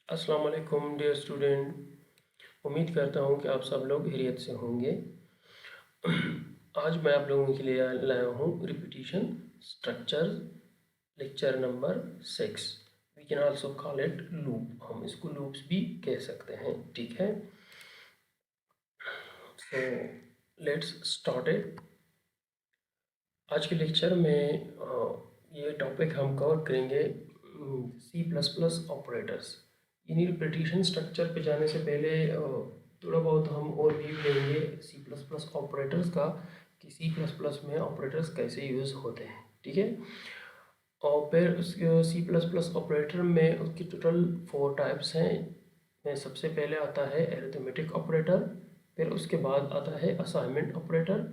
अस्सलाम वालेकुम dear student. उम्मीद करता हूँ कि आप सब लोग खैरियत से होंगे। आज मैं आप लोगों के लिए लाया हूँ repetition structure lecture number 6। We can also call it loop, हम इसको लूप्स भी कह सकते हैं, ठीक है। So let's start it. आज के लेक्चर में ये टॉपिक हम कवर करेंगे C++ ऑपरेटर्स। यानी रिपीटिशन स्ट्रक्चर पे जाने से पहले थोड़ा बहुत हम और भी लेंगे C++ ऑपरेटर्स का कि C++ में ऑपरेटर्स कैसे यूज़ होते हैं, ठीक है। और फिर उसके C++ ऑपरेटर में उसकी टोटल 4 टाइप्स हैं। में सबसे पहले आता है अरिथमेटिक ऑपरेटर, फिर उसके बाद आता है असाइनमेंट ऑपरेटर,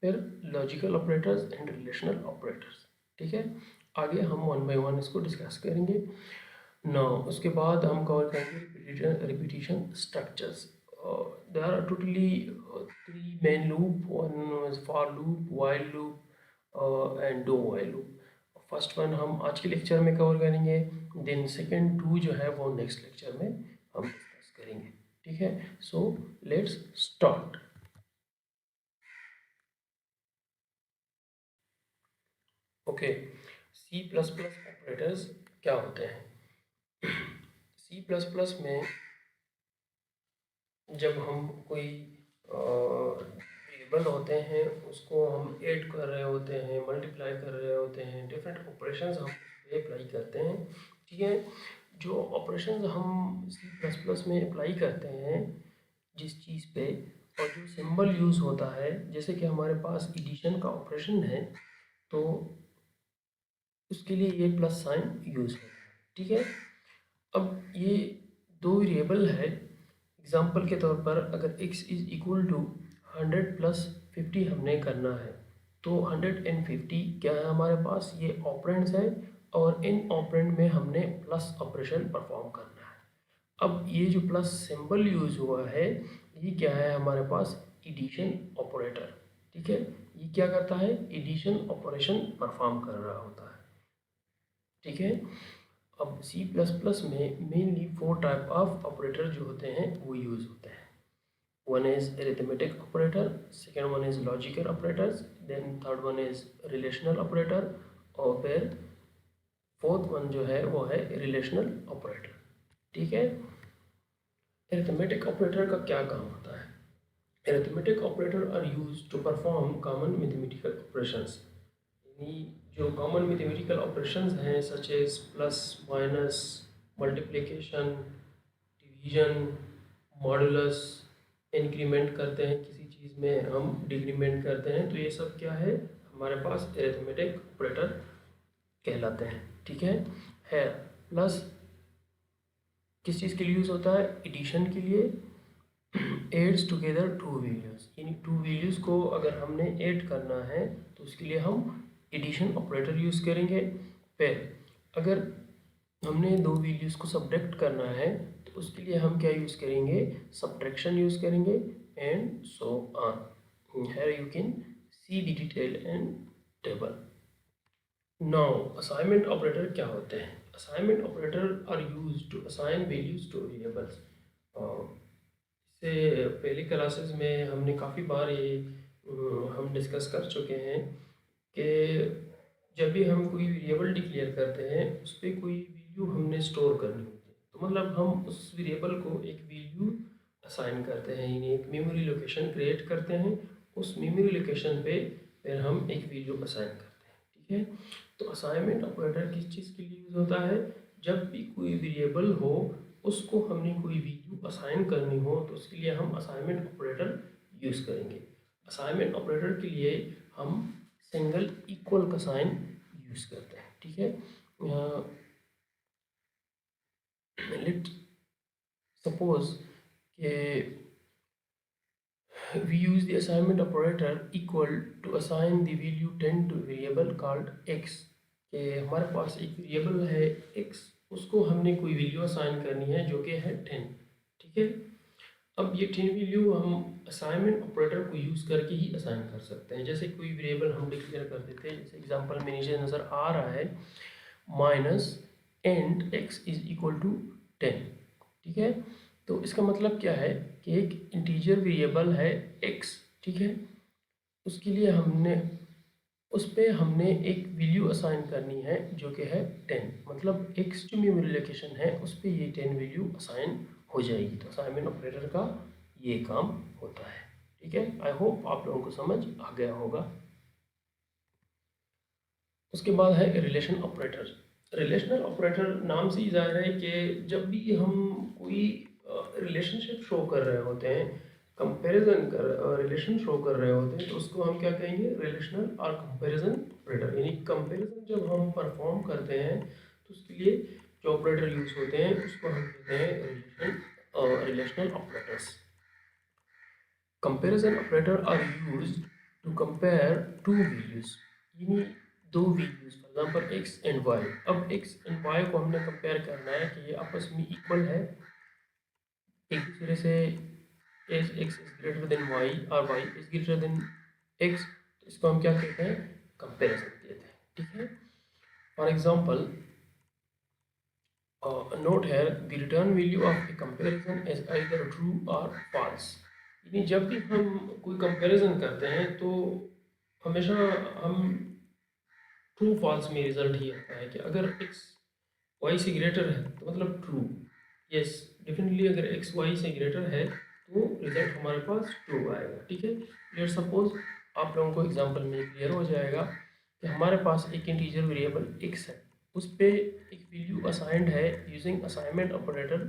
फिर logical operators and relational operators, ठीक है। आगे हम वन बाय वन इसको डिस्कस करेंगे। उसके बाद हम कवर करेंगे repetition structures. There are totally 3 main loop, one is for loop, while loop and do while loop. First one हम आज के लेक्चर में कवर करेंगे, देन सेकेंड 2 जो है वो नेक्स्ट लेक्चर में हम डिस्कस करेंगे, ठीक है। So let's start. Okay, C++ operators क्या होते हैं? C++ में जब हम कोई वेरिएबल होते हैं उसको हम ऐड कर रहे होते हैं, मल्टीप्लाई कर रहे होते हैं, डिफरेंट ऑपरेशंस हम अप्लाई करते हैं, ठीक है। जो ऑपरेशंस हम C++ में अप्लाई करते हैं जिस चीज़ पे, और जो सिंबल यूज़ होता है, जैसे कि हमारे पास एडिशन का ऑपरेशन है तो उसके लिए ये प्लस साइन यूज़ होता है, ठीक है। अब ये 2 वेरिएबल है। एग्जाम्पल के तौर पर अगर x is equal to 100 plus 50 हमने करना है तो 150 क्या है हमारे पास, ये ऑपरेंड्स है और इन ऑपरेंड में हमने प्लस ऑपरेशन परफॉर्म करना है। अब ये जो प्लस सिंबल यूज हुआ है ये क्या है हमारे पास, एडिशन ऑपरेटर, ठीक है। ये क्या करता है, एडिशन ऑपरेशन परफॉर्म कर रहा होता है, ठीक है। अब C++ में मेनली 4 टाइप ऑफ ऑपरेटर जो होते हैं वो यूज़ होते हैं। One is arithmetic operator, second one is logical operators, then third one is relational operator, और फिर फोर्थ वन जो है वो है रिलेशनल ऑपरेटर, ठीक है। अरिथमेटिक ऑपरेटर का क्या काम होता है? Arithmetic operator are used to perform common mathematical operations. यानी जो कॉमन मैथमेटिकल ऑपरेशंस हैं such as plus, minus, multiplication, division, modulus, increment करते हैं किसी चीज़ में, हम डिक्रीमेंट करते हैं, तो ये सब क्या है हमारे पास अरिथमेटिक ऑपरेटर कहलाते हैं, ठीक है। प्लस किस चीज़ के लिए यूज़ होता है, एडिशन के लिए। एड्स टुगेदर 2 वैल्यूज़, यानी 2 वैल्यूज़ को अगर हमने ऐड करना है तो उसके लिए हम एडिशन ऑपरेटर यूज़ करेंगे। फिर अगर हमने 2 वैल्यूज़ को सब्ट्रैक्ट करना है तो उसके लिए हम क्या यूज़ करेंगे, सब्ट्रैक्शन यूज़ करेंगे, and so on. Here you can see the detail and table. Now assignment operator क्या होते हैं? Assignment operator are used to assign values to variables. इससे पहली क्लासेस में हमने काफ़ी बार ये हम डिस्कस कर चुके हैं कि जब भी हम कोई वेरिएबल डिक्लेयर करते हैं उस पर कोई वैल्यू हमने स्टोर करनी होती है, तो मतलब हम उस वेरिएबल को एक वैल्यू असाइन करते हैं, यानी एक मेमोरी लोकेशन क्रिएट करते हैं, उस मेमोरी लोकेशन पे फिर हम एक वैल्यू असाइन करते हैं, ठीक है। तो असाइनमेंट ऑपरेटर किस चीज़ के लिए यूज़ होता है, जब भी कोई वेरिएबल हो उसको हमने कोई वैल्यू असाइन करनी हो तो उसके लिए हम असाइनमेंट ऑपरेटर यूज़ करेंगे। असाइनमेंट ऑपरेटर के लिए हम सिंगल इक्वल का साइन यूज़ करते हैं, ठीक है। लेट सपोज कि we use the assignment operator equal to assign the value 10 to variable called x। कि हमारे पास एक वेरिएबल है x, उसको हमने कोई वैल्यू असाइन करनी है जो कि है 10, ठीक है। अब ये 10 वैल्यू हम असाइनमेंट ऑपरेटर को यूज़ करके ही असाइन कर सकते हैं। जैसे कोई वेरिएबल हम डिक्लेयर कर देते हैं, जैसे एग्जांपल में नीचे नज़र आ रहा है minus and x is equal to 10, ठीक है। तो इसका मतलब क्या है कि एक इंटीजर वेरिएबल है x, ठीक है, उसके लिए उस पे हमने एक वैल्यू असाइन करनी है जो कि है 10, मतलब x जो मेमोरी लोकेशन है उस पे ये 10 वैल्यू असाइन हो जाएगी। तो असाइनमेंट ऑपरेटर का ये काम होता है, ठीक है। आई होप आप लोगों को समझ आ गया होगा। उसके बाद है रिलेशन ऑपरेटर। रिलेशनल ऑपरेटर नाम से ही जाहिर है कि जब भी हम कोई रिलेशनशिप शो कर रहे होते हैं, कंपैरिजन कर रिलेशन शो कर रहे होते हैं, तो उसको हम क्या कहेंगे, रिलेशनल और कंपैरिजन ऑपरेटर। यानी कंपैरिजन जब हम परफॉर्म करते हैं तो उसके लिए जो ऑपरेटर यूज होते हैं उसको हम कहते हैं relational operators. Comparison operator are used to compare two values, यानी दो values, for example x and y. अब एक्स एंड वाई को हमने कंपेयर करना है कि ये आपस में इक्वल है एक दूसरे से, as x is greater than y और y is greater than x, तो इसको हम क्या कहते हैं, कंपैरिजन कहते हैं, ठीक है। फॉर एग्जांपल नोट है the return value of A comparison is either true और फॉल्स। यानी जब भी हम कोई कंपैरिजन करते हैं तो हमेशा हम ट्रू फॉल्स में रिजल्ट ही आता है कि अगर एक्स वाई से ग्रेटर है तो मतलब ट्रू, यस डेफिनेटली अगर एक्स वाई से ग्रेटर है तो रिजल्ट हमारे पास ट्रू आएगा, ठीक है। लेट सपोज आप लोगों को एग्जांपल में क्लियर हो जाएगा कि हमारे पास एक इंटीजर वेरिएबल एक्स है, उस पे एक वैल्यू असाइंड है using assignment operator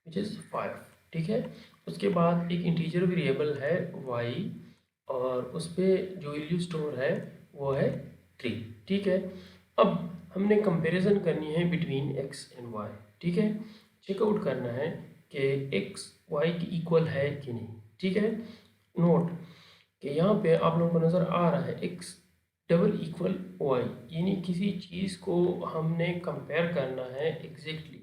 which is 5, ठीक है। उसके बाद एक इंटीजर वेरिएबल है वाई और उस पर जो वैल्यू स्टोर है वो है 3, ठीक है। अब हमने कंपैरिजन करनी है बिटवीन एक्स एंड वाई, ठीक है। चेकआउट करना है कि एक्स वाई की इक्वल है कि नहीं, ठीक है। नोट कि यहाँ पे आप लोगों को नज़र आ रहा है एक्स डबल इक्वल वाई, यानी किसी चीज़ को हमने कंपेयर करना है एग्जैक्टली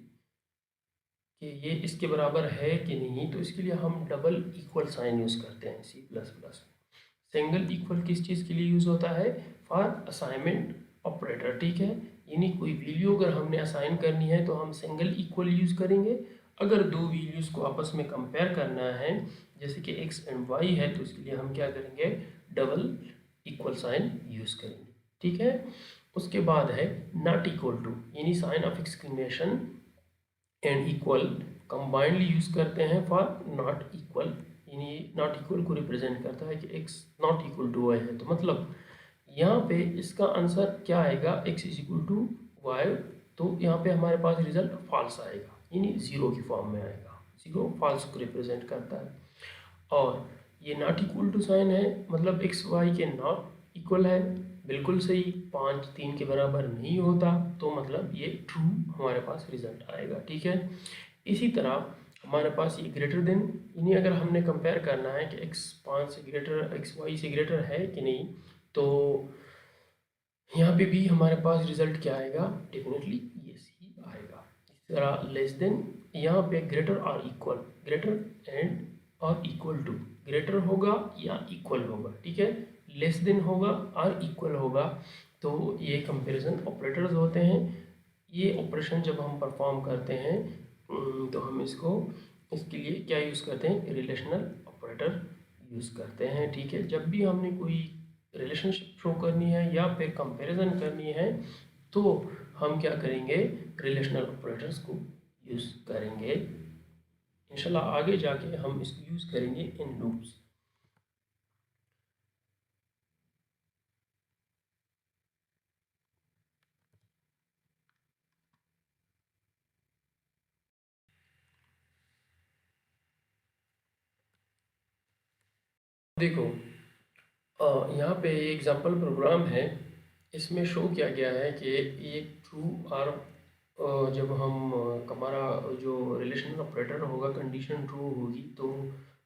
कि ये इसके बराबर है कि नहीं, तो इसके लिए हम डबल इक्वल साइन यूज़ करते हैं सी प्लस प्लस में। सिंगल इक्वल किस चीज़ के लिए यूज़ होता है, फॉर असाइनमेंट ऑपरेटर, ठीक है। यानी कोई वैल्यू अगर हमने असाइन करनी है तो हम सिंगल इक्वल यूज़ करेंगे। अगर दो वैल्यूज़ को आपस में कंपेयर करना है जैसे कि एक्स एंड वाई है तो इसके लिए हम क्या करेंगे, डबल इक्वल साइन यूज़ करेंगे, ठीक है। उसके बाद है नॉट इक्वल टू, यानी sign of exclamation and equal combinedly use करते हैं फॉर नॉट इक्वल, यानी नॉट इक्वल को रिप्रेजेंट करता है कि x not equal to y है, तो मतलब यहाँ पे इसका आंसर क्या आएगा, x is equal to y, तो यहाँ पे हमारे पास रिजल्ट फॉल्स आएगा, यानी ज़ीरो की फॉर्म में आएगा। ज़ीरो फॉल्स को रिप्रेजेंट करता है। और ये नॉट इक्वल टू साइन है, मतलब एक्स वाई के नॉट इक्वल है, बिल्कुल सही, 5 3 के बराबर नहीं होता, तो मतलब ये ट्रू हमारे पास रिजल्ट आएगा, ठीक है। इसी तरह हमारे पास ये ग्रेटर देन, यानी अगर हमने कंपेयर करना है कि एक्स 5 से ग्रेटर एक्स वाई से ग्रेटर है कि नहीं, तो यहाँ पे भी हमारे पास रिजल्ट क्या आएगा, डेफिनेटली यस ही आएगा। इस तरह लेस देन, यहाँ पे ग्रेटर और इक्वल, ग्रेटर एंड और इक्वल टू, ग्रेटर होगा या इक्वल होगा, ठीक है। लेस देन होगा और इक्वल होगा, तो ये कंपैरिजन ऑपरेटर्स होते हैं। ये ऑपरेशन जब हम परफॉर्म करते हैं तो हम इसके लिए क्या यूज़ करते हैं, रिलेशनल ऑपरेटर यूज़ करते हैं, ठीक है। जब भी हमने कोई रिलेशनशिप शो करनी है या फिर कंपैरिजन करनी है तो हम क्या करेंगे, रिलेशनल ऑपरेटर्स को यूज़ करेंगे। इंशाल्लाह आगे जाके हम इसको यूज़ करेंगे इन लूप्स। देखो यहाँ पे एग्जांपल प्रोग्राम है, इसमें शो किया गया है कि ये ट्रू और जब हम हमारा जो रिलेशनल ऑपरेटर होगा कंडीशन ट्रू होगी तो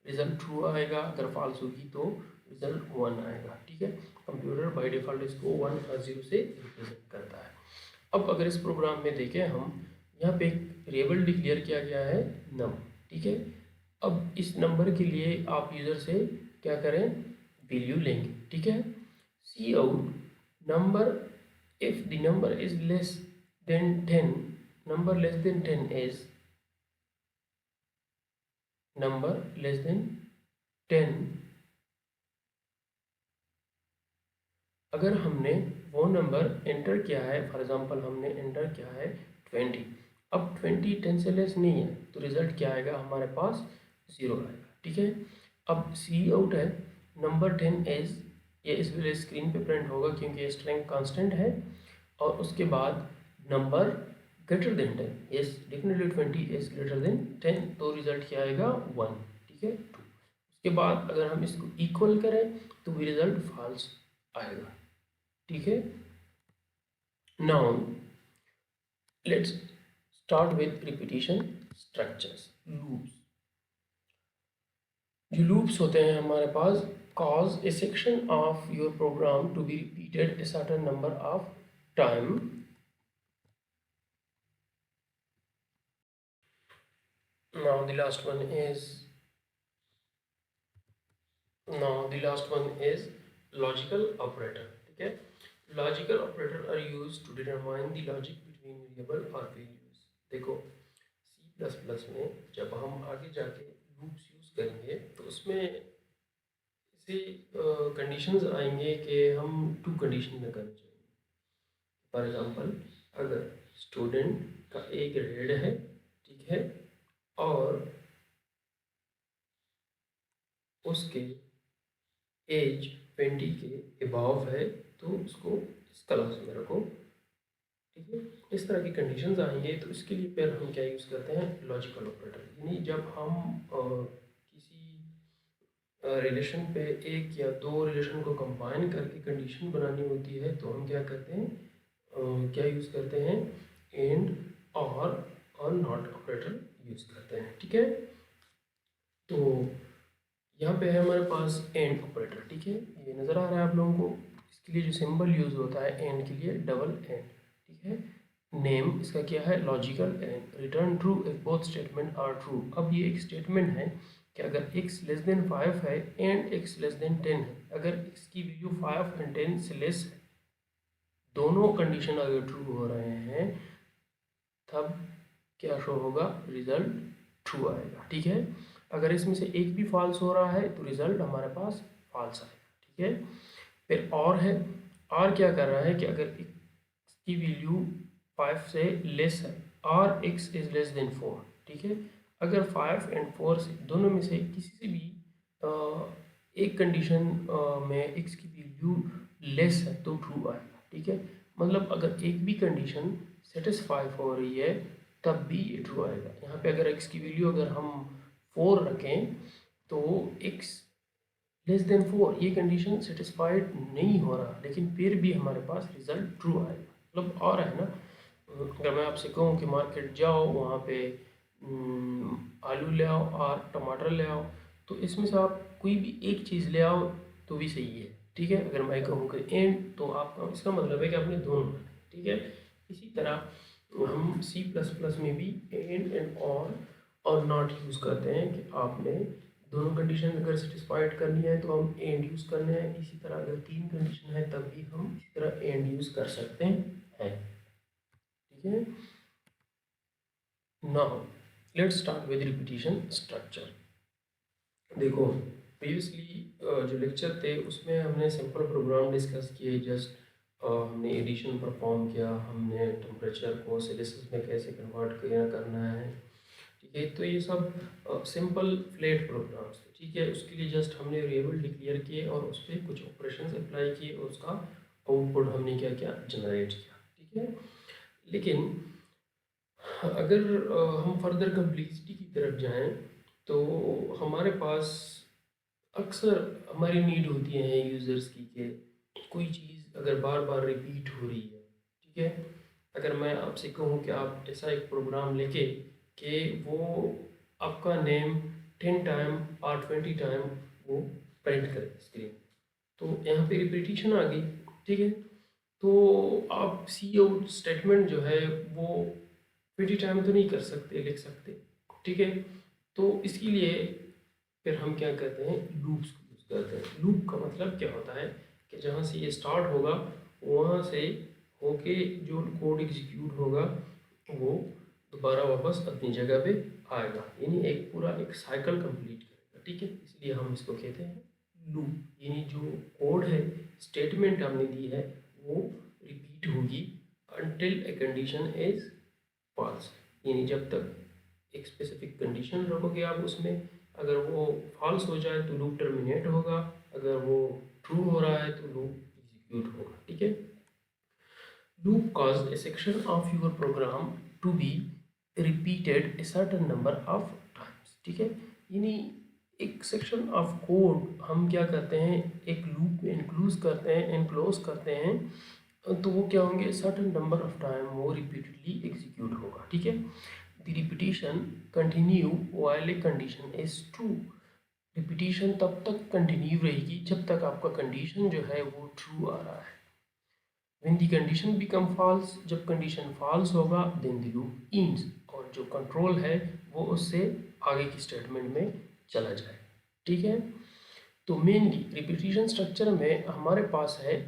रिज़ल्ट ट्रू आएगा, अगर फॉल्स होगी तो रिज़ल्ट 1 आएगा, ठीक है। कंप्यूटर बाय डिफ़ॉल्ट इसको 1 और 0 से रिप्रेजेंट करता है। अब अगर इस प्रोग्राम में देखें हम, यहाँ पे एक वेरिएबल डिक्लेयर किया गया है नम, ठीक है। अब इस नंबर के लिए आप यूज़र से क्या करें, वैल्यू लेंगे, ठीक है। Cout number, if the number is less than 10, number less than 10 is number less than 10, अगर हमने वो नंबर एंटर किया है, फॉर एग्जांपल हमने एंटर किया है 20, अब 20 10 से लेस नहीं है तो रिजल्ट क्या आएगा हमारे पास, 0 आएगा। ठीक है, अब सी आउट है नंबर 10 इज, ये इस वजह स्क्रीन पे प्रिंट होगा क्योंकि ये स्ट्रिंग कांस्टेंट है, और उसके बाद number greater than 10, yes definitely 20 is greater then 10, तो रिजल्ट क्या आएगा 1। ठीक है, 2। उसके बाद अगर हम इसको इक्वल करें तो भी रिजल्ट फॉल्स आएगा। ठीक है, now let's start with repetition structures. Loops, जो लूप्स होते हैं हमारे पास, cause a section of your program to be repeated a certain number of time. Now the last one is logical operator. ठीक है, logical operator are used to determine the logic between variable or values। देखो C++ में जब हम आगे जाके loops use करेंगे तो उसमें ऐसे कंडीशंस आएंगे कि हम टू कंडीशन में करना चाहिए। फॉर एग्जांपल अगर स्टूडेंट का एक ग्रेड है, ठीक है, और उसके एज 20 के अबाव है तो उसको इस क्लास में रखो। ठीक है, इस तरह की कंडीशंस आएंगे तो इसके लिए फिर हम क्या यूज़ करते हैं, लॉजिकल ऑपरेटर। यानी जब हम किसी रिलेशन पे एक या दो रिलेशन को कंबाइन करके कंडीशन बनानी होती है तो हम क्या करते हैं, क्या यूज़ करते हैं, एंड और नॉट ऑपरेटर यूज़ करते हैं। ठीक है, तो यहाँ पे है हमारे पास एंड ऑपरेटर। ठीक है, ये नज़र आ रहा है आप लोगों को, इसके लिए जो सिंबल यूज़ होता है एंड के लिए, डबल एंड। ठीक है, नेम इसका क्या है, logical and. Return true if both statement are true. अब ये एक स्टेटमेंट है कि अगर x लेस देन 5 है एंड x लेस देन 10 है, अगर x की वैल्यू 5 एंड 10 से लेस है, दोनों कंडीशन अगर ट्रू हो रहे हैं तब क्या शो होगा, रिजल्ट ट्रू आएगा। ठीक है, अगर इसमें से एक भी फॉल्स हो रहा है तो रिजल्ट हमारे पास फॉल्स आएगा। ठीक है, फिर और है, और क्या कर रहा है कि अगर x की वैल्यू 5 से लेस है और x इज लेस देन 4। ठीक है, अगर 5 एंड 4 से दोनों में से किसी से भी एक कंडीशन में x की वैल्यू लेस है तो ट्रू आएगा। ठीक है, मतलब अगर एक भी कंडीशन सेटिस्फाई हो रही है तब भी ये ट्रू आएगा। यहाँ पे अगर x की वैल्यू अगर हम 4 रखें तो x लेस देन 4 ये कंडीशन सेटिस्फाइड नहीं हो रहा, लेकिन फिर भी हमारे पास रिजल्ट ट्रू आएगा। मतलब और है ना, अगर मैं आपसे कहूँ कि मार्केट जाओ वहाँ पे आलू ले आओ और टमाटर ले आओ, तो इसमें से आप कोई भी एक चीज़ ले आओ तो भी सही है। ठीक है, अगर मैं कहूँ कि एंड तो आपका इसका मतलब है कि आपने दोनों। ठीक है, इसी तरह हम C++ में भी एंड और नॉट यूज़ करते हैं कि आपने दोनों कंडीशन अगर सेटिस्फाइड करनी है तो हम एंड यूज़ करना है। इसी तरह अगर 3 कंडीशन है तब भी हम इसी तरह एंड यूज़ कर सकते हैं। ठीक है, now let's start with repetition structure. देखो प्रीवियसली जो लेक्चर थे उसमें हमने सिंपल प्रोग्राम डिस्कस किए, जस्ट हमने एडिशन परफॉर्म किया, हमने टेम्परेचर को सेल्सियस में कैसे कन्वर्ट करना है। ठीक है, तो ये सब सिंपल फ्लैट प्रोग्राम्स थे। ठीक है, उसके लिए जस्ट हमने वेरिएबल डिक्लेयर किए और उस पर कुछ ऑपरेशंस अप्लाई किए और उसका आउटपुट हमने क्या किया, जनरेट किया। ठीक है, लेकिन अगर हम फर्दर कम्प्लीसिटी की तरफ जाएं तो हमारे पास अक्सर हमारी नीड होती है यूज़र्स की कि कोई चीज़ अगर बार बार रिपीट हो रही है। ठीक है, अगर मैं आपसे कहूँ कि आप ऐसा एक प्रोग्राम लेके कि वो आपका नेम 10 टाइम और 20 टाइम वो प्रिंट करे स्क्रीन, तो यहाँ पे रिपीटिशन आ गई। ठीक है, तो आप सी आउट स्टेटमेंट जो है वो 20 टाइम तो नहीं कर सकते, लिख सकते। ठीक है, तो इसके लिए फिर हम क्या करते हैं, लूप्स को यूज़ करते हैं। लूप का मतलब क्या होता है कि जहाँ से ये स्टार्ट होगा वहाँ से होके जो कोड एग्जीक्यूट होगा वो दोबारा वापस अपनी जगह पे आएगा, यानी एक पूरा एक साइकिल कंप्लीट करेगा। ठीक है, इसलिए हम इसको कहते हैं लूप। यानी जो कोड है, स्टेटमेंट हमने दी है, वो रिपीट होगी until a condition is false. यानी जब तक एक स्पेसिफिक कंडीशन रखोगे आप उसमें, अगर वो फॉल्स हो जाए तो लूप टर्मिनेट होगा, अगर वो ट्रू हो रहा है तो लूप एग्जीक्यूट होगा। ठीक है, loop cause a section of your program to be repeated a certain number of times। ठीक है, यानी एक सेक्शन ऑफ कोड हम क्या करते हैं, एक लूप में इनक्लोज करते हैं, तो वो क्या होंगे, सर्टेन नंबर ऑफ टाइम वो रिपीटेडली एग्जीक्यूट होगा। ठीक है, the repetition continue while A condition is true. Repetition तब तक कंटिन्यू रहेगी जब तक आपका कंडीशन जो है वो ट्रू आ रहा है। when the condition become false, जब कंडीशन false होगा then the loop ends, और जो कंट्रोल है वो उससे आगे की स्टेटमेंट में चला जाए। ठीक है, तो मेनली रिपीटिशन स्ट्रक्चर में हमारे पास है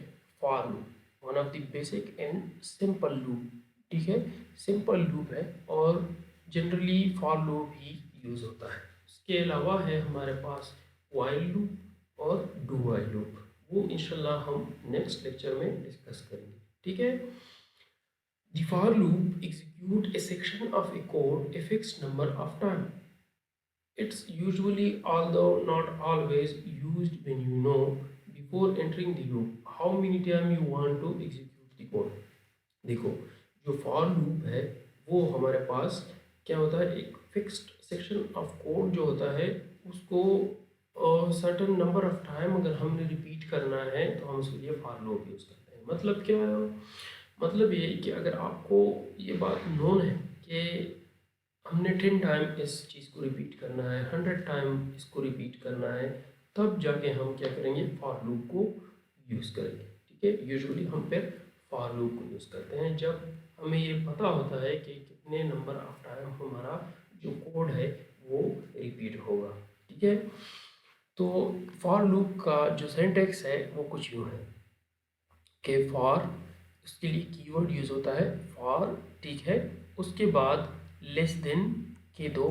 for loop, one of the basic and simple loop. ठीक है, सिंपल लूप है और generally for loop he use होता है। इसके अलावा है हमारे पास वाइल लूप और डू वाइल लूप, वो इंशाल्लाह हम नेक्स्ट लेक्चर में डिस्कस करेंगे। ठीक है, the for loop execute A section of A code a fixed number of time. It's usually, although not always, used when you know before entering the loop how many time you want to execute the code। देखो, जो for loop है वो हमारे पास क्या होता है, एक fixed section of code जो होता है उसको सर्टन नंबर ऑफ टाइम अगर हमने रिपीट करना है तो हम उसके लिए फॉर लूप यूज़ करते हैं। मतलब क्या है, मतलब ये कि अगर आपको ये बात नोन है कि हमने 10 टाइम इस चीज़ को रिपीट करना है, 100 टाइम इसको रिपीट करना है, तब जाके हम क्या करेंगे, फॉर लूप को यूज़ करेंगे। ठीक है, यूजुअली हम फिर फॉर लूप को यूज़ करते हैं जब हमें ये पता होता है कि कितने नंबर ऑफ टाइम हमारा जो कोड है वो रिपीट होगा। ठीक है, तो फॉर लूप का जो सिंटैक्स है वो कुछ यूँ है कि फॉर, उसके लिए कीवर्ड यूज़ होता है फॉर। ठीक है, उसके बाद लेस देन के दो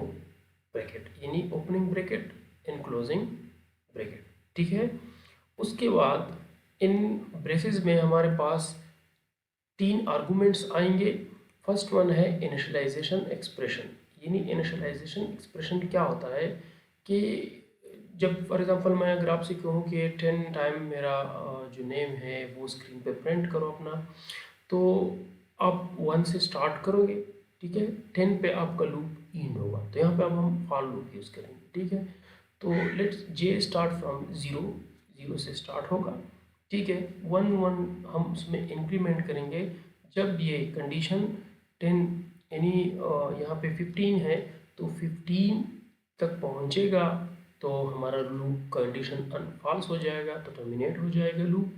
ब्रैकेट, यानी opening bracket and closing bracket. ठीक है, उसके बाद इन ब्रेसेस में हमारे पास 3 आर्गुमेंट्स आएंगे। फर्स्ट वन है इनिशियलाइजेशन एक्सप्रेशन। यानी इनिशियलाइजेशन एक्सप्रेशन क्या होता है कि जब फॉर एग्जांपल मैं अगर आपसे कहूँ कि 10 टाइम मेरा जो नेम है वो स्क्रीन पे प्रिंट करो अपना, तो आप 1 से स्टार्ट करोगे। ठीक है, 10 पे आपका लूप एंड होगा, तो यहाँ पे अब हम फॉर लूप यूज़ करेंगे। ठीक है, तो लेट्स जे स्टार्ट फ्रॉम 0 से स्टार्ट होगा। ठीक है, 1 हम उसमें इंक्रीमेंट करेंगे जब ये कंडीशन 10 यानी यहाँ पे 15 है तो 15 तक पहुँचेगा तो हमारा लूप कंडीशन अनफॉल्स हो जाएगा, तो टर्मिनेट हो जाएगा लूप,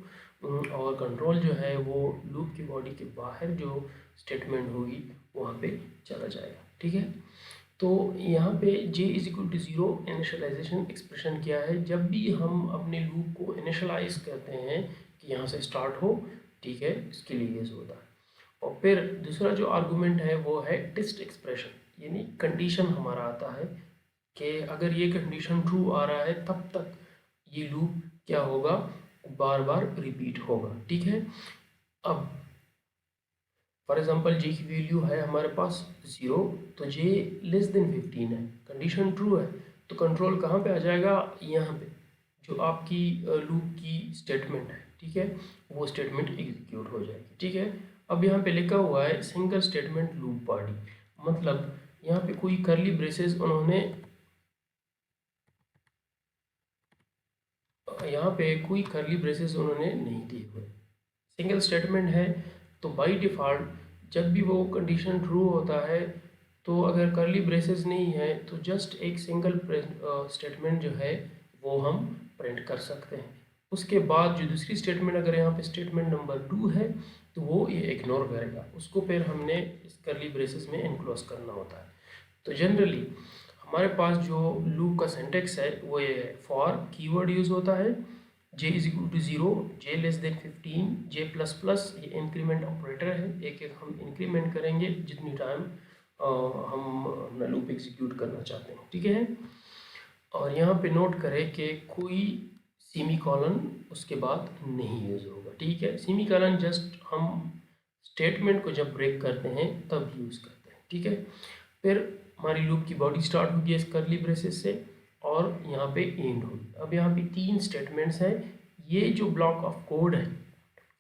और कंट्रोल जो है वो लूप की बॉडी के बाहर जो स्टेटमेंट होगी वहाँ पे चला जाएगा। ठीक है, तो यहाँ पे j is equal to 0 initialization expression क्या है, जब भी हम अपने लूप को इनिशियलाइज करते हैं कि यहाँ से स्टार्ट हो। ठीक है, इसके लिए यूज़ होता है। और फिर दूसरा जो आर्गूमेंट है वो है टेस्ट एक्सप्रेशन, यानी कंडीशन हमारा आता है कि अगर ये कंडीशन ट्रू आ रहा है तब तक ये लूप क्या होगा, बार बार रिपीट होगा। ठीक है, अब फॉर एग्जांपल जे की वैल्यू है हमारे पास 0, तो जे लेस देन 15 है, कंडीशन ट्रू है, तो कंट्रोल कहाँ पे आ जाएगा, यहाँ पे जो आपकी लूप की स्टेटमेंट है। ठीक है, वो स्टेटमेंट एग्जीक्यूट हो जाएगी। ठीक है, अब यहाँ पे लिखा हुआ है सिंगल स्टेटमेंट लूप बॉडी, मतलब यहाँ पे कोई करली ब्रेसेस उन्होंने नहीं दिए हुए, सिंगल स्टेटमेंट है। तो बाय डिफ़ॉल्ट जब भी वो कंडीशन ट्रू होता है तो अगर करली ब्रेसेस नहीं है तो जस्ट एक सिंगल स्टेटमेंट जो है वो हम प्रिंट कर सकते हैं। उसके बाद जो दूसरी स्टेटमेंट, अगर यहाँ पे स्टेटमेंट नंबर 2 है तो वो ये इग्नोर करेगा, उसको फिर हमने इस करली ब्रेसेस में इनक्लोज करना होता है। तो जनरली हमारे पास जो लूप का सिंटैक्स है वो ये है, फॉर कीवर्ड यूज़ होता है, j is equal to 0, j less than 15, j plus plus ये इंक्रीमेंट ऑपरेटर है, एक एक हम इंक्रीमेंट करेंगे जितनी टाइम हम अपना लूप एग्जीक्यूट करना चाहते हैं, ठीक है। और यहाँ पे नोट करें कि कोई सेमी कॉलन उसके बाद नहीं यूज़ होगा, ठीक है। सेमी कॉलन जस्ट हम स्टेटमेंट को जब ब्रेक करते हैं तब यूज़ करते हैं, ठीक है। फिर हमारी लूप की बॉडी स्टार्ट होगी इस कर्ली ब्रेसेस से और यहाँ पे एंड होगी। अब यहाँ पे 3 स्टेटमेंट्स हैं। ये जो ब्लॉक ऑफ कोड है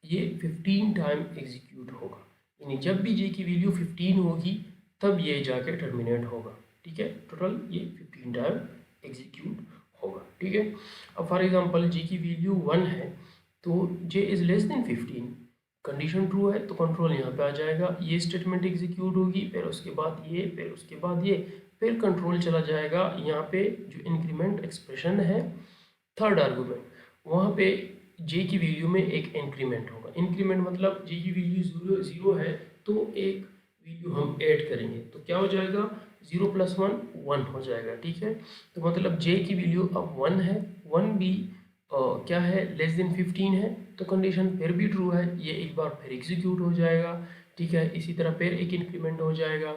ये 15 टाइम एग्जीक्यूट होगा, यानी जब भी जे की वैल्यू 15 होगी तब ये जाके टर्मिनेट होगा, ठीक है। टोटल ये 15 टाइम एग्जीक्यूट होगा, ठीक है। अब फॉर एग्जांपल जे की वैल्यू 1 है तो J is less than 15, condition true है तो कंट्रोल यहाँ पे आ जाएगा, ये स्टेटमेंट एग्जीक्यूट होगी, फिर उसके बाद ये, फिर उसके बाद ये, फिर कंट्रोल चला जाएगा यहाँ पे जो इंक्रीमेंट एक्सप्रेशन है थर्ड आर्गूमेंट, वहाँ पे जे की वैल्यू में एक इंक्रीमेंट होगा। इंक्रीमेंट मतलब जे की वैल्यू ज़ीरो है तो एक वैल्यू हम ऐड करेंगे तो क्या हो जाएगा, 0 + 1 1 हो जाएगा, ठीक है। तो मतलब जे की वैल्यू अब 1 है, 1 भी क्या है, लेस देन 15 है, तो कंडीशन फिर भी ट्रू है, ये एक बार फिर एग्जीक्यूट हो जाएगा, ठीक है। इसी तरह फिर एक इंक्रीमेंट हो जाएगा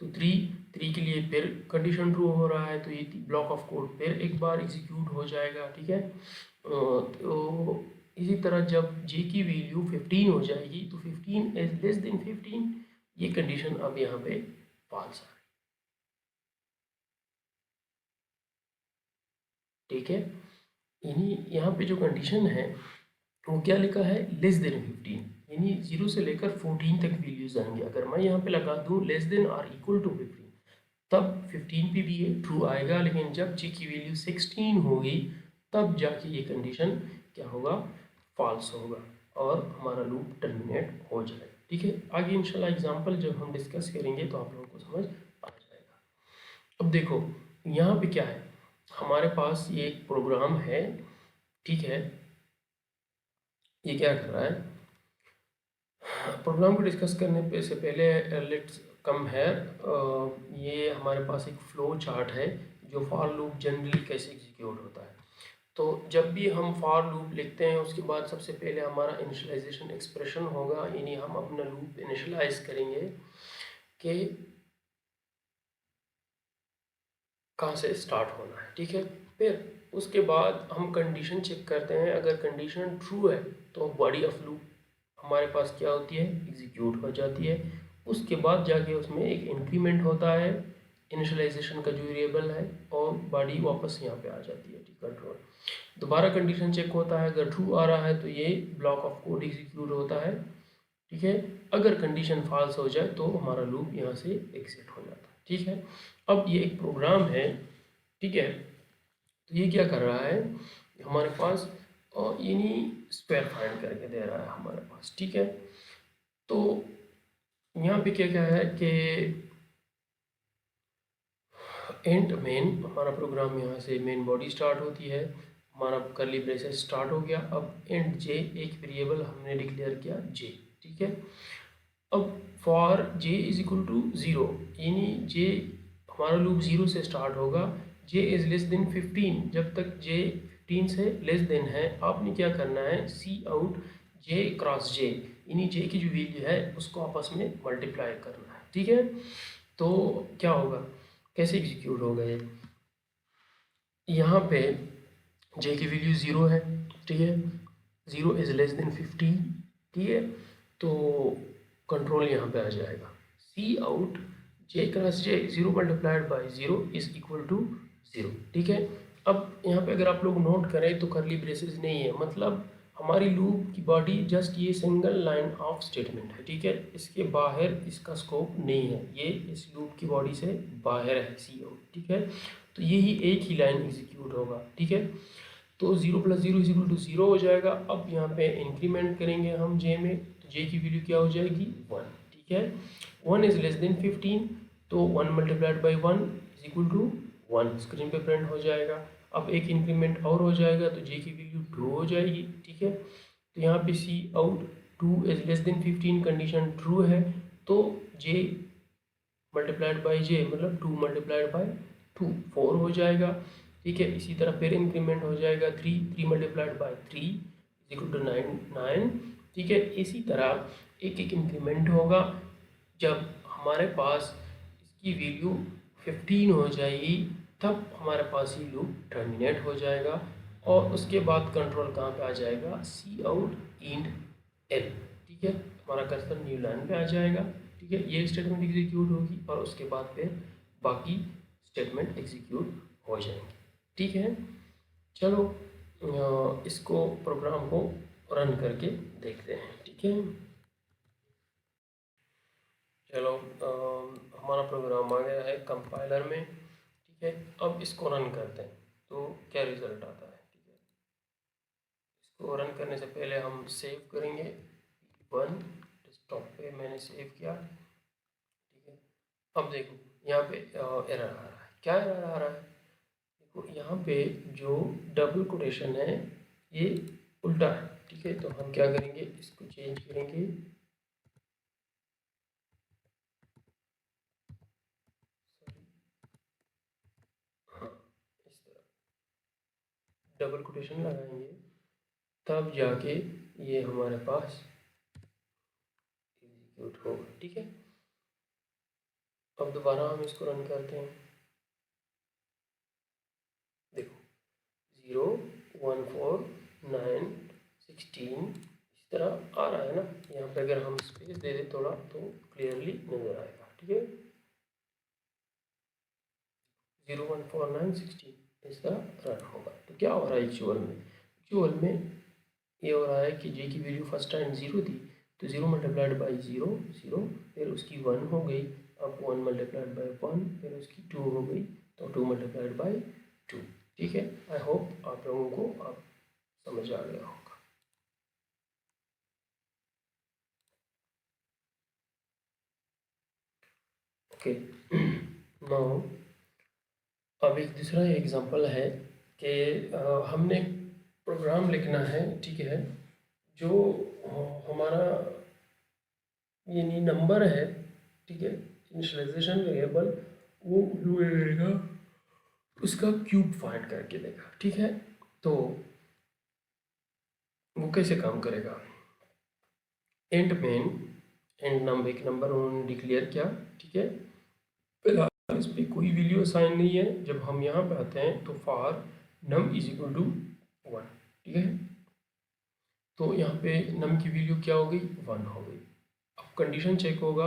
तो 3 के लिए फिर कंडीशन ट्रू हो रहा है तो ये ब्लॉक ऑफ कोड फिर एक बार एग्जीक्यूट हो जाएगा, ठीक है। तो इसी तरह जब जे की वैल्यू 15 हो जाएगी तो 15 इज लेस देन 15, ये कंडीशन अब यहाँ पे फॉल्स है, ठीक है। यानी यहाँ पे जो कंडीशन है वो क्या लिखा है, लेस देन 15, यानी 0 से लेकर 14 तक वैल्यूज आएंगे। अगर मैं यहाँ पे लगा दूँ लेस देन और इक्वल टू 15 तब 15 पे भी ये ट्रू आएगा, लेकिन जब जे की वैल्यू 16 होगी तब जाके ये कंडीशन क्या होगा, फॉल्स होगा और हमारा लूप टर्मिनेट हो जाएगा, ठीक है। आगे इंशाल्लाह एग्जांपल जब हम डिस्कस करेंगे तो आप लोगों को समझ आ जाएगा। अब देखो यहाँ पे क्या है, हमारे पास ये एक प्रोग्राम है, ठीक है। ये क्या कर रहा है, प्रोग्राम को डिस्कस करने पे से पहले लेट्स कम है, ये हमारे पास एक फ्लो चार्ट है जो फॉर लूप जनरली कैसे एग्जीक्यूट होता है। तो जब भी हम फॉर लूप लिखते हैं उसके बाद सबसे पहले हमारा इनिशियलाइजेशन एक्सप्रेशन होगा, यानी हम अपना लूप इनिशियलाइज करेंगे कि कहाँ से स्टार्ट होना है, ठीक है। फिर उसके बाद हम कंडीशन चेक करते हैं, अगर कंडीशन ट्रू है तो बॉडी ऑफ लूप हमारे पास क्या होती है, एग्जीक्यूट हो जाती है। उसके बाद जाके उसमें एक इंक्रीमेंट होता है इनिशियलाइजेशन का जो वेरिएबल है और बॉडी वापस यहाँ पे आ जाती है, ठीक, कंट्रोल। दोबारा कंडीशन चेक होता है, अगर ट्रू आ रहा है तो ये ब्लॉक ऑफ कोड एग्जीक्यूट होता है, ठीक है। अगर कंडीशन फॉल्स हो जाए तो हमारा लूप यहाँ से एग्जिट हो जाता है, ठीक है। अब ये एक प्रोग्राम है, ठीक है। तो ये क्या कर रहा है हमारे पास, और यानी स्क्वायर फाइंड करके दे रहा है हमारे पास, ठीक है। तो यहाँ पे क्या क्या है कि एंड मेन, हमारा प्रोग्राम यहाँ से मेन बॉडी स्टार्ट होती है, हमारा कर्ली ब्रेसेस स्टार्ट हो गया। अब एंड जे एक वेरिएबल हमने डिक्लेयर किया जे, ठीक है। अब for j is equal to 0, यानी जे हमारा लूप 0 से स्टार्ट होगा, जे इज़ लेस देन 15, जब तक जे 15 से लेस देन है आपने क्या करना है, सी आउट जे क्रॉस जे, यानी जे की जो वैल्यू है उसको आपस में मल्टीप्लाई करना है, ठीक है। तो क्या होगा, कैसे एग्जीक्यूट होगा ये, यहाँ पे जे की वैल्यू 0 है, ठीक है, 0 इज़ लेस देन 15, ठीक है। तो कंट्रोल यहाँ पे आ जाएगा, cout J cross J, 0 multiplied by 0 is equal to 0, ठीक है। अब यहाँ पे अगर आप लोग नोट करें तो कर्ली ब्रेसेस नहीं है, मतलब हमारी लूप की बॉडी जस्ट ये सिंगल लाइन ऑफ स्टेटमेंट है, ठीक है। इसके बाहर इसका स्कोप नहीं है, ये इस लूप की बॉडी से बाहर है, सी आउट, ठीक है। तो यही एक ही लाइन एग्जीक्यूट होगा, ठीक है। तो 0 + 0 इज इक्वल टू 0 हो जाएगा। अब यहाँ पे इंक्रीमेंट करेंगे हम जे में, तो जे की वैल्यू क्या हो जाएगी 1, ठीक है। 1 इज लेस देन 15, तो 1 multiplied by 1 is equal to 1 screen पे प्रिंट हो जाएगा। अब एक इंक्रीमेंट और हो जाएगा तो जे की वैल्यू 2 हो जाएगी, ठीक है। तो यहाँ पे cout 2 is less than 15, condition true है, तो जे मल्टीप्लाइड बाई जे मतलब 2 मल्टीप्लाइड बाई 2 4 हो जाएगा, ठीक है। इसी तरह फिर इंक्रीमेंट हो जाएगा 3 multiplied by 3 is equal to 9, ठीक है। इसी तरह एक एक इंक्रीमेंट होगा जब हमारे पास इसकी वैल्यू 15 हो जाएगी, तब हमारे पास ये लूप टर्मिनेट हो जाएगा और उसके बाद कंट्रोल कहाँ पे आ जाएगा, सी आउट इंड एल। ठीक है, हमारा कर्सर न्यू लाइन पे आ जाएगा। ठीक है, ये स्टेटमेंट एग्जीक्यूट होगी और उसके बाद फिर बाकी स्टेटमेंट एग्जीक्यूट हो जाएंगे। ठीक है, चलो इसको प्रोग्राम को रन करके देखते हैं। ठीक है, चलो हमारा प्रोग्राम आ गया है कंपाइलर में। ठीक है, अब इसको रन करते हैं तो क्या रिज़ल्ट आता है। ठीक है, इसको रन करने से पहले हम सेव करेंगे। वन डेस्कटॉप पे मैंने सेव किया। ठीक है, अब देखो यहाँ पे एरर आ रहा है। क्या एरर आ रहा है, देखो यहाँ पे जो डबल कोटेशन है ये उल्टा है। ठीक है, तो हम क्या करेंगे, इसको चेंज करेंगे। हाँ, इस तरह डबल कोटेशन लगाएंगे, तब जाके ये हमारे पास एग्जीक्यूट होगा। ठीक है, अब दोबारा हम इसको रन करते हैं। देखो 0 1 4 9 16 इस तरह आ रहा है ना। यहाँ पे अगर हम स्पेस दे दें थोड़ा तो क्लियरली नज़र आएगा। ठीक है, 0 1 4 9 16 इस तरह रन होगा। तो क्या हो रहा है एक्चुअल में ये हो रहा है कि जे की वैल्यू फर्स्ट टाइम 0 थी, तो 0 मल्टीप्लाइड बाई 0 0, फिर उसकी 1 हो गई। अब 1 मल्टीप्लाइड बाई 1, फिर उसकी 2 हो गई, तो 2 मल्टीप्लाइड बाई 2। ठीक है, आई होप आप लोगों को आप समझ आ गया होगा। ओके, नाउ अब एक दूसरा एग्जांपल है कि हमने प्रोग्राम लिखना है। ठीक है, जो हमारा यानी नंबर है। ठीक है, इनिशियलाइजेशन वेरिएबल वो रहेगा, उसका क्यूब फाइंड करके देगा। ठीक है, तो वो कैसे काम करेगा, एंड मेन एंड नंबर एक नंबर उन्होंने डिक्लेयर किया। ठीक है, फिलहाल इस पर कोई वैल्यू असाइन नहीं है। जब हम यहाँ पे आते हैं तो for num is equal to 1। ठीक है, तो यहाँ पे नम की वैल्यू क्या हो गई, 1 हो गई। अब कंडीशन चेक होगा,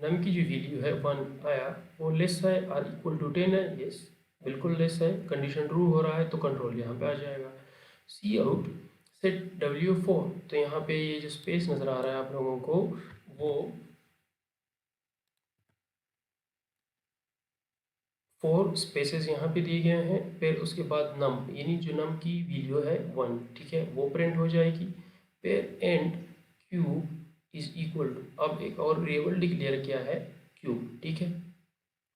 नम की जो वैल्यू है 1 आया, वो लेस है और इक्वल टू 10 है। यस, बिल्कुल लेस है। कंडीशन ट्रू हो रहा है तो कंट्रोल यहाँ पे आ जाएगा। सी आउट सेट W4, तो यहाँ पे ये जो स्पेस नज़र आ रहा है आप लोगों को, वो 4 स्पेसेस यहाँ पे दिए गए हैं। फिर उसके बाद नम, यानी जो नम की वैल्यू है 1, ठीक है, वो प्रिंट हो जाएगी। फिर and cube is equal to, अब एक और वेरिएबल डिक्लेयर किया है क्यूब। ठीक है,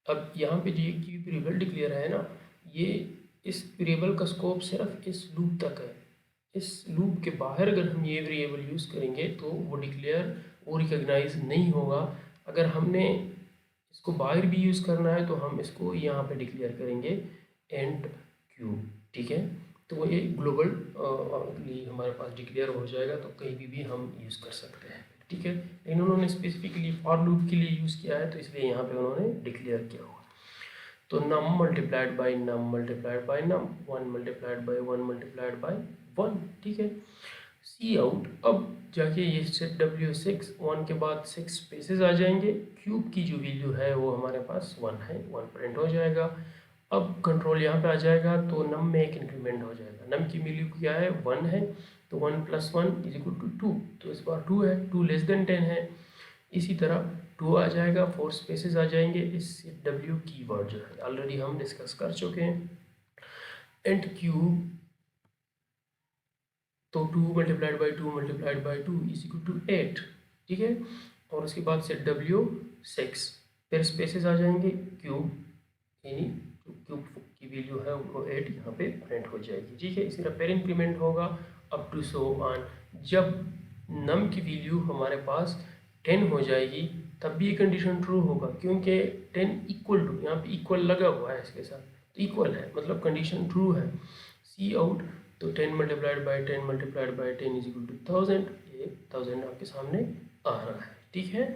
अब यहाँ पे जो ये क्यूब वेरिएबल डिक्लेयर है ना, ये इस वेरिएबल का स्कोप सिर्फ इस लूप तक है। इस लूप के बाहर अगर हम ये वेरिएबल यूज़ करेंगे तो वो डिक्लेयर, वो रिकॉग्नाइज नहीं होगा। अगर हमने इसको बाहर भी यूज़ करना है तो हम इसको यहाँ पे डिक्लेयर करेंगे एंड क्यूब। ठीक है, तो वो ये ग्लोबल हमारे पास डिक्लेयर हो जाएगा, तो कहीं भी हम यूज़ कर सकते हैं। ठीक है, लेकिन उन्होंने स्पेसिफिकली फॉर लूप के लिए यूज़ किया है, तो इसलिए यहाँ पे उन्होंने डिक्लेयर किया हुआ। तो num multiplied by num multiplied by num, 1 multiplied by 1 multiplied by 1। ठीक है, सी आउट, अब जाके ये सेट W6 1 के बाद 6 स्पेसेस आ जाएंगे। क्यूब की जो वैल्यू है वो हमारे पास 1 है, 1 प्रिंट हो जाएगा। अब कंट्रोल यहाँ पे आ जाएगा तो नम में एक इंक्रीमेंट हो जाएगा। नम की वैल्यू क्या है, 1 है, तो 1 + 1 इज इक्वल टू 2, तो इस बार 2 है, 2 लेस देन 10 है। इसी तरह 2 आ जाएगा, 4 स्पेसेस आ जाएंगे। इस W की वर्ड जो है ऑलरेडी हम डिस्कस कर चुके हैं। एंड क्यूब, तो 2 multiplied by 2 multiplied by 2 is equal to 8। ठीक है, और उसके बाद से W6, फिर स्पेसेस आ जाएंगे। क्यूब, यानी क्यूब की वैल्यू है वो 8 यहाँ पे प्रिंट हो जाएगी। ठीक है, इसी तरह फिर इंक्रीमेंट होगा अप टू सो ऑन। जब नम की वैल्यू हमारे पास 10 हो जाएगी तब भी ये कंडीशन ट्रू होगा, क्योंकि 10 इक्वल टू, यहाँ पे इक्वल लगा हुआ है इसके साथ, तो इक्वल है मतलब कंडीशन ट्रू है। सी आउट, तो 10 multiplied by 10 multiplied by 10 is equal to 1000, ये 1000 आपके सामने आ रहा है। ठीक है,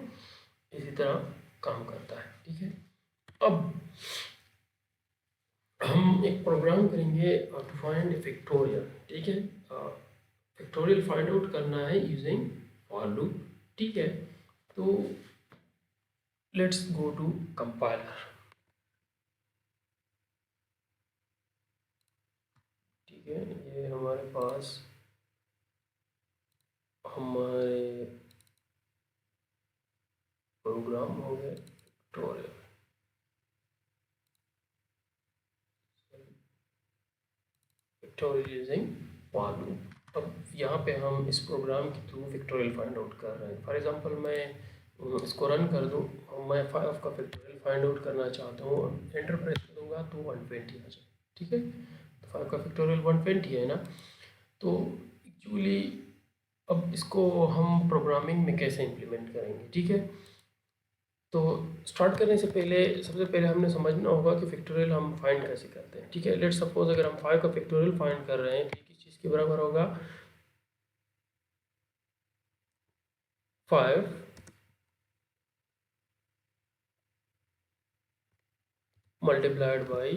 इसी तरह काम करता है। ठीक है, अब हम एक प्रोग्राम करेंगे टू फाइंड फैक्टोरियल, ठीक है। फैक्टोरियल फाइंड आउट करना है यूजिंग फॉर लूप, ठीक है। तो लेट्स गो टू कंपाइलर, ठीक है। ये हमारे पास हमारे प्रोग्राम हो गए factorial, factorial using for loop. अब यहाँ पे हम इस प्रोग्राम के थ्रू फैक्टोरियल फाइंड आउट कर रहे हैं। फॉर एग्जांपल मैं इसको रन कर दूँ, मैं 5 का फैक्टोरियल फाइंड आउट करना चाहता हूँ, एंटर प्रेस करूँगा तो 120 आ जाए, ठीक है। तो 5 का फैक्टोरियल 120 है ना। तो एक्चुअली अब इसको हम प्रोग्रामिंग में कैसे इम्प्लीमेंट करेंगे, ठीक है। तो स्टार्ट करने से पहले सबसे पहले हमने समझना होगा कि फैक्टोरियल हम फाइंड कैसे करते हैं, ठीक है। लेट्स सपोज अगर हम 5 का फैक्टोरियल फाइंड कर रहे हैं तो किस चीज़ के बराबर होगा, 5 multiplied by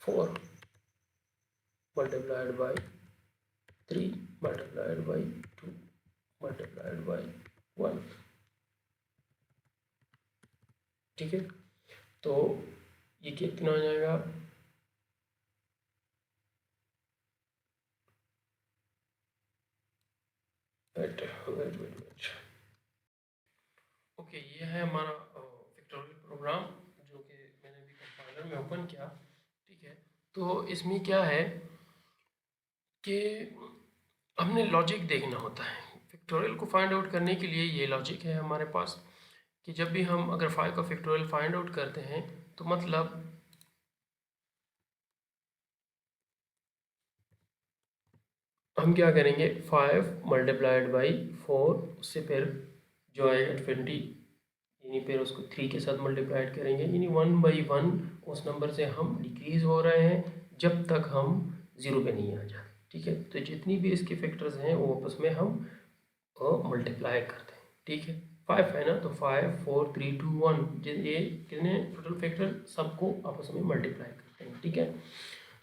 4 multiplied by 3 multiplied by 2 multiplied by 1, ठीक है। तो ये कितना हो जाएगा, wait wait wait wait, okay. ये है हमारा फैक्टोरियल प्रोग्राम जो कि मैंने अभी कंपाइलर में ओपन किया, ठीक है। तो इसमें क्या है कि हमने लॉजिक देखना होता है फैक्टोरियल को फाइंड आउट करने के लिए। ये लॉजिक है हमारे पास कि जब भी हम अगर 5 का फैक्टोरियल फाइंड आउट करते हैं तो मतलब हम क्या करेंगे, 5 मल्टीप्लाइड बाई 4, उससे फिर जो आएगा 20, यानी फिर उसको 3 के साथ मल्टीप्लाइड करेंगे, यानी 1 बाई 1 उस नंबर से हम डिक्रीज हो रहे हैं जब तक हम 0 पे नहीं आ जाते, ठीक है। तो जितनी भी इसके फैक्टर्स हैं वो आपस में हम मल्टीप्लाई करते हैं, ठीक है। 5 है ना, तो 5 4 3 2 1, ये कितने टोटल फैक्टर सबको आपस में मल्टीप्लाई करते हैं, ठीक है।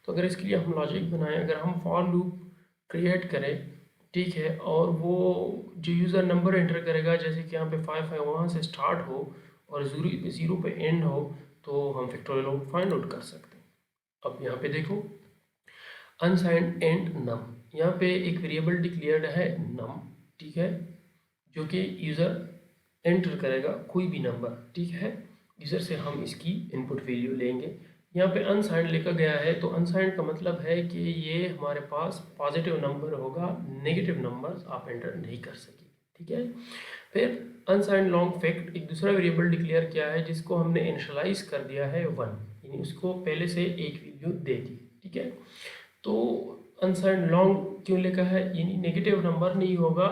तो अगर इसके लिए हम लॉजिक बनाएं, अगर हम फॉर लूप क्रिएट करें, ठीक है, और वो जो यूज़र नंबर एंटर करेगा, जैसे कि यहाँ पे 5 है, वहाँ से स्टार्ट हो और 0 पे एंड हो, तो हम फैक्टोरियल फाइंड आउट कर सकते हैं। अब यहाँ पे देखो अनसाइंड एंड नम, यहाँ पे एक वेरिएबल डिक्लेयर्ड है नम, ठीक है, जो कि यूज़र एंटर करेगा कोई भी नंबर, ठीक है। यूज़र से हम इसकी इनपुट वैल्यू लेंगे। यहाँ पे अनसाइंड लिखा गया है, तो अनसाइंड का मतलब है कि ये हमारे पास पॉजिटिव नंबर होगा, नेगेटिव नंबर्स आप एंटर नहीं कर सकेंगे, ठीक है। फिर अनसाइंड लॉन्ग फैक्ट, एक दूसरा वेरिएबल डिक्लेयर किया है जिसको हमने इनिशियलाइज कर दिया है 1, यानी उसको पहले से एक वैल्यू दे दी, ठीक है। तो अनसाइंड लॉन्ग क्यों लिखा है, यानी नेगेटिव नंबर नहीं होगा।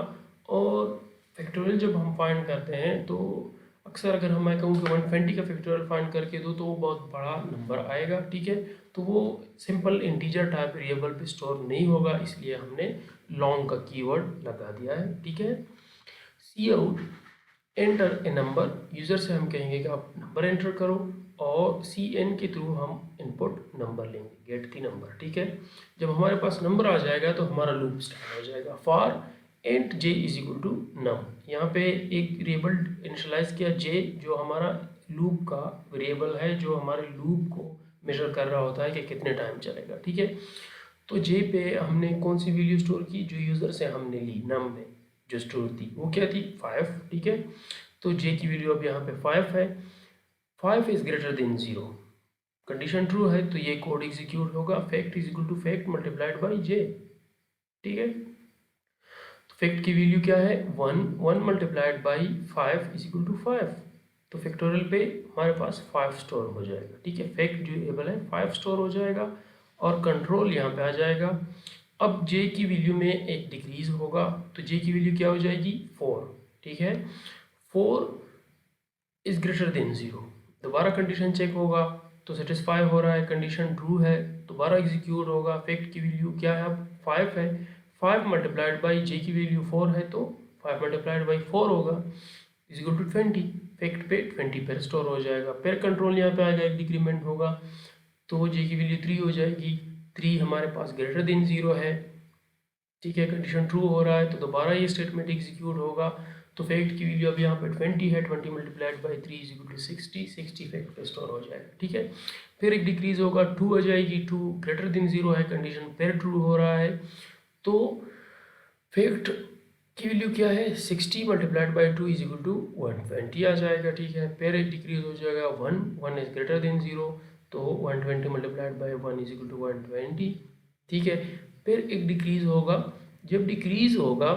और फैक्टोरियल जब हम फाइंड करते हैं तो अक्सर अगर मैं कहूँ कि 120 का फैक्टोरियल फाइंड करके दो तो वो बहुत बड़ा नंबर आएगा, ठीक है। तो वो सिंपल इंटीजर टाइप वेरिएबल पे स्टोर नहीं होगा, इसलिए हमने लॉन्ग का कीवर्ड लगा दिया है, ठीक है। सी out enter a number, user से हम कहेंगे कि आप नंबर एंटर करो, और सी एन के थ्रू हम इनपुट नंबर लेंगे, गेट दी नंबर, ठीक है। जब हमारे पास नंबर आ जाएगा तो हमारा लूप स्टार्ट हो जाएगा। For int J is equal to num, यहाँ पे एक वेरिएबल इनिशियलाइज किया जे, जो हमारा लूप का वेरिएबल है, जो हमारे लूप को मेजर कर रहा होता है कि कितने टाइम चलेगा, ठीक है। तो जे पे हमने कौन सी वैल्यू स्टोर की, जो यूज़र से हमने ली नम में जो स्टोर थी वो क्या थी, 5, ठीक है। तो जे की वैल्यू अब यहाँ पे 5 है। 5 is greater than 0, condition true है तो ये कोड एग्जीक्यूट होगा, fact is equal to fact multiplied by J, ठीक है। तो फैक्ट की वैल्यू क्या है 1, 1 multiplied by 5 is equal to 5, तो फैक्टोरियल पे हमारे पास 5 स्टोर हो जाएगा, ठीक है। फैक्ट जो एबल है 5 स्टोर हो जाएगा और कंट्रोल यहाँ पे आ जाएगा। अब जे की वैल्यू में एक डिक्रीज होगा, तो जे की वैल्यू क्या हो जाएगी 4, ठीक है। 4 इज ग्रेटर देन 0, दोबारा कंडीशन चेक होगा तो सेटिस्फाई हो रहा है, कंडीशन ट्रू है, दोबारा एग्जीक्यूट होगा। फैक्ट की वैल्यू क्या है, अब 5 है, 5 मल्टीप्लाइड बाई जे की वैल्यू 4 है, तो 5 मल्टीप्लाइड बाई 4 होगा, इज इक्वल टू 20, फैक्ट पे 20 पे स्टोर हो जाएगा। फिर कंट्रोल यहाँ पे आएगा, एक डिक्रीमेंट होगा तो जे की वैल्यू 3 हो जाएगी। 3 हमारे पास ग्रेटर देन 0 है, ठीक है, कंडीशन ट्रू हो रहा है तो दोबारा ये स्टेटमेंट एग्जीक्यूट होगा। तो फैक्ट की वैल्यू अब यहाँ पे 20 है, 20 multiplied by 3 is equal to 60, 60 fact पे स्टोर हो जाएगा, ठीक है। फिर एक डिक्रीज होगा, 2 आ जाएगी, 2 ग्रेटर देन 0 है, कंडीशन फिर ट्रू हो रहा है तो फैक्ट की वैल्यू क्या है, 60 multiplied by 2 is equal to 120 आ जाएगा, ठीक है। फिर एक डिक्रीज हो जाएगा 1, 1 इज ग्रेटर देन 0 तो 120 multiplied by 1 is equal to 120, ठीक है। फिर एक डिक्रीज होगा, जब डिक्रीज होगा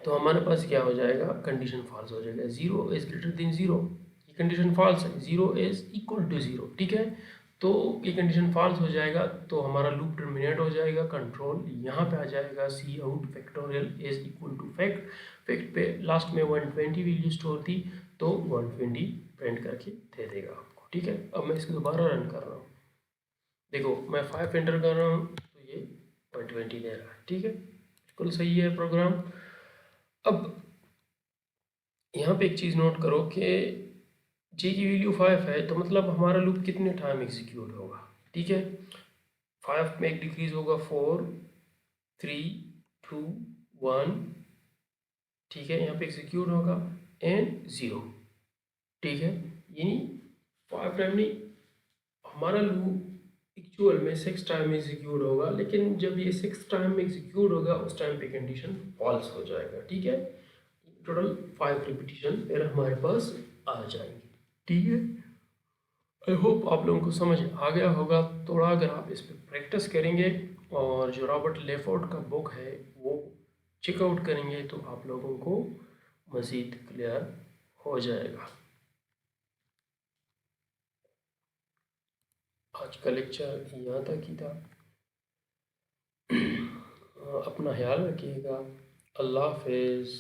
तो हमारे पास क्या हो जाएगा, कंडीशन फॉल्स हो जाएगा, 0 इज ग्रेटर देन 0, ये कंडीशन फॉल्स है, 0 इज इक्वल टू 0, ठीक है। तो ये कंडीशन फॉल्स हो जाएगा तो हमारा लूप टर्मिनेट हो जाएगा, कंट्रोल यहाँ पे आ जाएगा, cout factorial is equal to fact, fact पे लास्ट में 120 वैल्यू स्टोर थी तो 120 प्रिंट करके दे देगा आपको, ठीक है। अब मैं इसको दोबारा रन कर रहा हूँ, देखो मैं 5 एंटर कर रहा हूँ तो ये 120 दे रहा है, ठीक है, बिल्कुल सही है प्रोग्राम। अब यहाँ पे एक चीज़ नोट करो कि जे की वैल्यू 5 है तो मतलब हमारा लूप कितने टाइम एग्जीक्यूट होगा, ठीक है। 5 में एक डिक्रीज होगा 4, 3, 2, 1, ठीक है, यहाँ पे एग्जीक्यूट होगा एंड 0, ठीक है। यानी 5 टाइम नहीं, हमारा लूप एक्चुअल में 6 टाइम एग्जीक्यूट होगा, लेकिन जब ये 6 टाइम एग्जीक्यूट होगा उस टाइम पे कंडीशन फॉल्स हो जाएगा, ठीक है। टोटल 5 रिपीटिशन फिर हमारे पास आ जाएंगे, ठीक है। आई होप आप लोगों को समझ आ गया होगा। थोड़ा अगर आप इस पर प्रैक्टिस करेंगे और जो रॉबर्ट लेफोर्ड का बुक है वो चेकआउट करेंगे तो आप लोगों को मज़ीद क्लियर हो जाएगा। आज का लेक्चर यहाँ तक ही था। अपना ख्याल रखिएगा। अल्लाह हाफिज़।